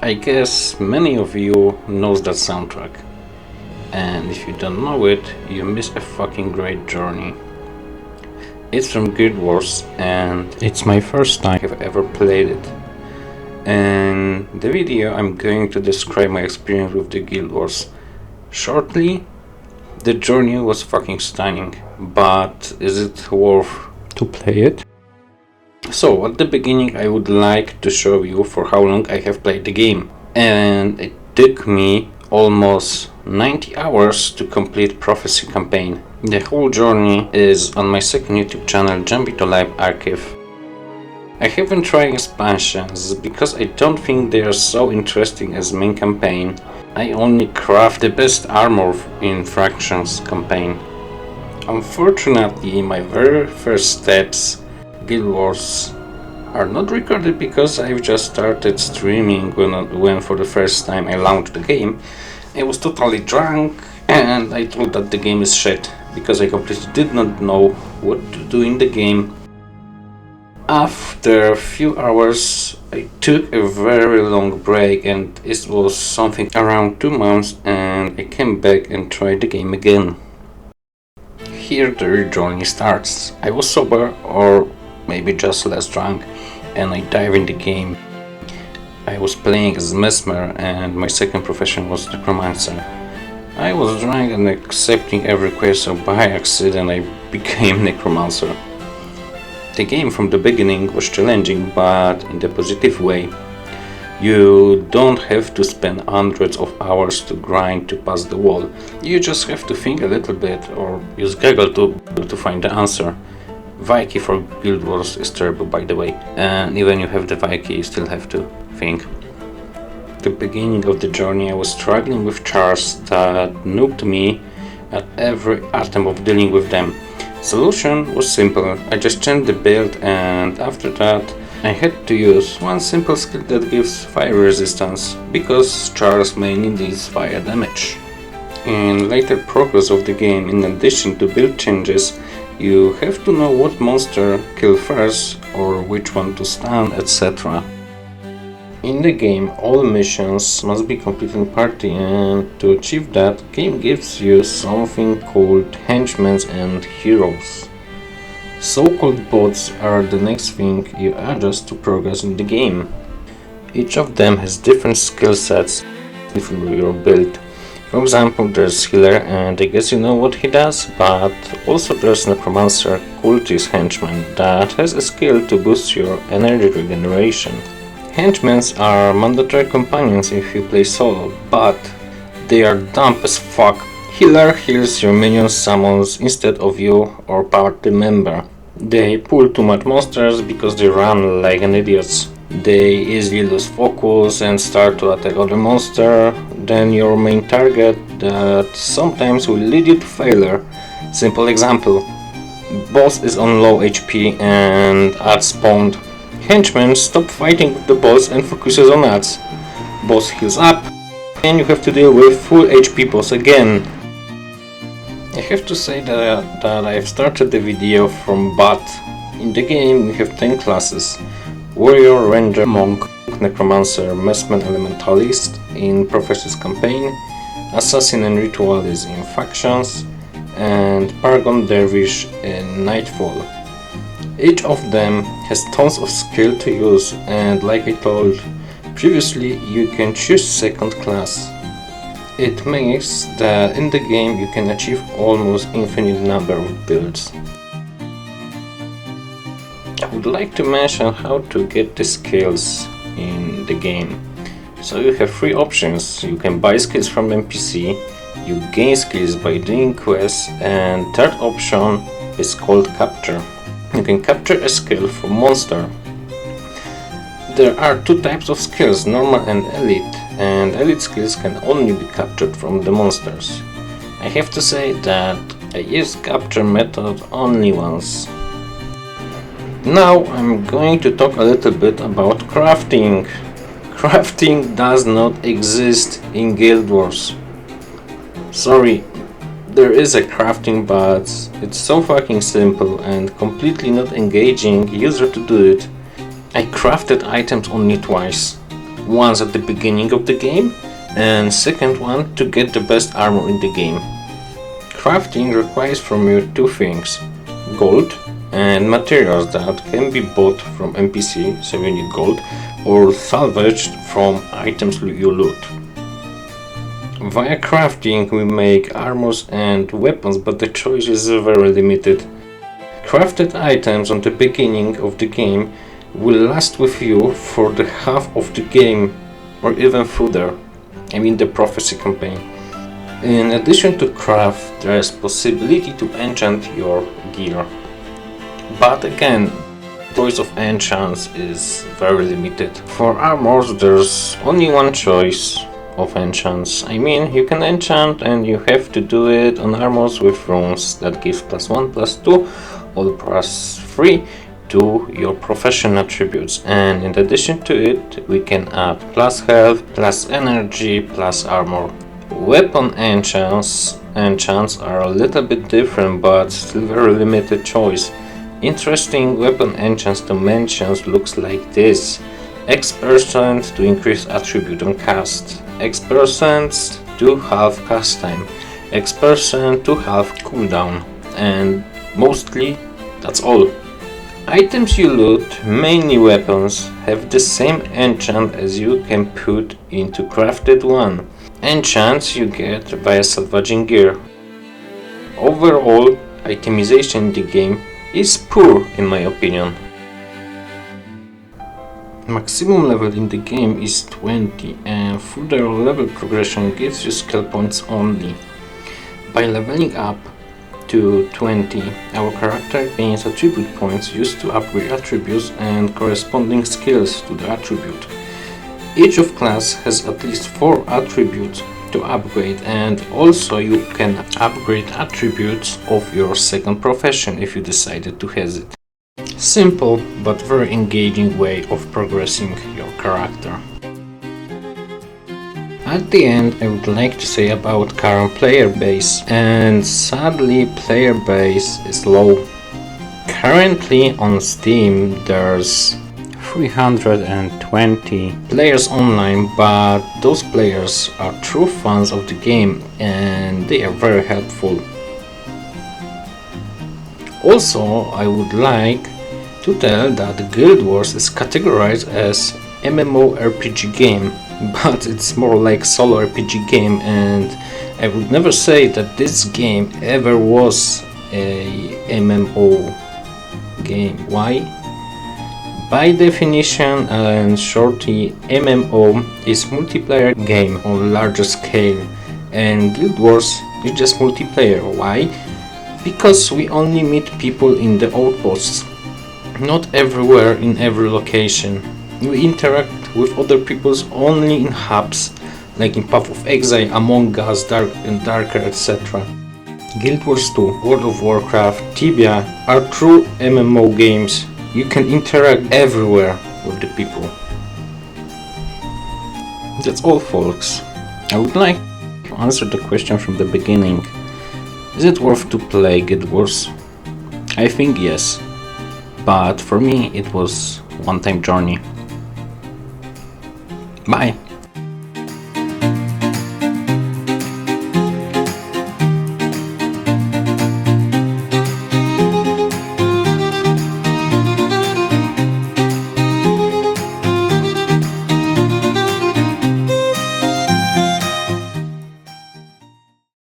I guess many of you knows that soundtrack, and if you don't know it, you miss a fucking great journey. It's from Guild Wars, and it's my first time I've ever played it. In the video I'm going to describe my experience with the Guild Wars. Shortly, the journey was fucking stunning, but is it worth to play it? So at the beginning I would like to show you for how long I have played the game, and it took me almost 90 hours to complete Prophecy campaign. The whole journey is on my second YouTube channel, Jumping to Live Archive. I haven't tried expansions because I don't think they are so interesting as main campaign. I only craft the best armor in Fractions campaign. Unfortunately, my very first steps Guild Wars are not recorded because I've just started streaming when for the first time I launched the game. I was totally drunk and I told that the game is shit because I completely did not know what to do in the game. After a few hours I took a very long break, and it was something around 2 months, and I came back and tried the game again. Here the real journey starts. I was sober, or maybe just less drunk, and I dive in the game. I was playing as mesmer and my second profession was necromancer. I was drunk and accepting every quest, so by accident I became necromancer. The game from the beginning was challenging, but in the positive way. You don't have to spend hundreds of hours to grind to pass the wall. You just have to think a little bit or use Google to find the answer. Wiki for Guild Wars is terrible, by the way, and even you have the Wiki, you still have to think. At the beginning of the journey I was struggling with chars that nuked me at every attempt of dealing with them. Solution was simple. I just changed the build, and after that I had to use one simple skill that gives fire resistance, because chars mainly deals fire damage. In later progress of the game, in addition to build changes, you have to know what monster kill first or which one to stun, etc. In the game, all missions must be completed in party, and to achieve that, game gives you something called henchmen and heroes. So-called bots are the next thing you adjust to progress in the game. Each of them has different skill sets for your build. For example, there's healer, and I guess you know what he does, but also there's necromancer, cultist henchman, that has a skill to boost your energy regeneration. Henchmen are mandatory companions if you play solo, but they are dumb as fuck. Healer heals your minions summons instead of you or party member. They pull too much monsters because they run like an idiots. They easily lose focus and start to attack other monster, then your main target, that sometimes will lead you to failure. Simple example: boss is on low HP and ads spawned. Henchman stop fighting with the boss and focuses on ads. Boss heals up and you have to deal with full HP boss again. I have to say that I have started the video from but. In the game we have 10 classes: warrior, ranger, monk, necromancer, mesmer, elementalist in Prophecy's campaign, assassin and ritualist in Factions, and paragon dervish in Nightfall. Each of them has tons of skill to use, and like I told previously, you can choose second class. It means that in the game you can achieve almost infinite number of builds. I would like to mention how to get the skills in the game. So you have 3 options. You can buy skills from NPC, you gain skills by doing quests, and third option is called capture. You can capture a skill from monster. There are 2 types of skills, normal and elite, and elite skills can only be captured from the monsters. I have to say that I used capture method only once. Now I'm going to talk a little bit about crafting. Crafting does not exist in Guild Wars. Sorry, there is a crafting, but it's so fucking simple and completely not engaging user to do it. I crafted items only twice. once at the beginning of the game, and second one to get the best armor in the game. Crafting requires from you two things: gold and materials that can be bought from NPC, so you need gold, or salvaged from items you loot. Via crafting we make armors and weapons, but the choice is very limited. Crafted items on the beginning of the game will last with you for the half of the game, or even further. I mean the prophecy campaign. In addition to craft, there is possibility to enchant your gear. But again, choice of enchants is very limited. For armors there's only one choice of enchants. I mean, you can enchant and you have to do it on armors with runes that give +1, +2 or +3 to your profession attributes, and in addition to it we can add plus health, plus energy, plus armor. Weapon enchants are a little bit different, but still very limited choice. Interesting weapon enchants to mention looks like this: X% to increase attribute on cast, X% to half cast time, X% to half cooldown, and mostly that's all. Items you loot, mainly weapons, have the same enchant as you can put into crafted one. Enchants you get via salvaging gear. Overall, itemization in the game is poor in my opinion. Maximum level in the game is 20, and further level progression gives you skill points only. By leveling up to 20, our character gains attribute points used to upgrade attributes and corresponding skills to the attribute. Each of class has at least 4 attributes to upgrade, and also you can upgrade attributes of your second profession if you decided to have it. Simple but very engaging way of progressing your character. At the end, I would like to say about current player base, and sadly player base is low. Currently on Steam there's 320 players online, but those players are true fans of the game and they are very helpful. Also, I would like to tell that Guild Wars is categorized as MMORPG game, but it's more like solo RPG game, and I would never say that this game ever was a MMO game. Why? By definition and shortly, MMO is multiplayer game on larger scale, and Guild Wars is just multiplayer. Why? Because we only meet people in the outposts, not everywhere in every location. We interact with other peoples only in hubs, like in Path of Exile, Among Us, Dark and Darker, etc. Guild Wars 2, World of Warcraft, Tibia are true MMO games. You can interact everywhere with the people. That's all, folks. I would like to answer the question from the beginning. Is it worth to play Guild Wars? I think yes, but for me it was one-time journey. Bye!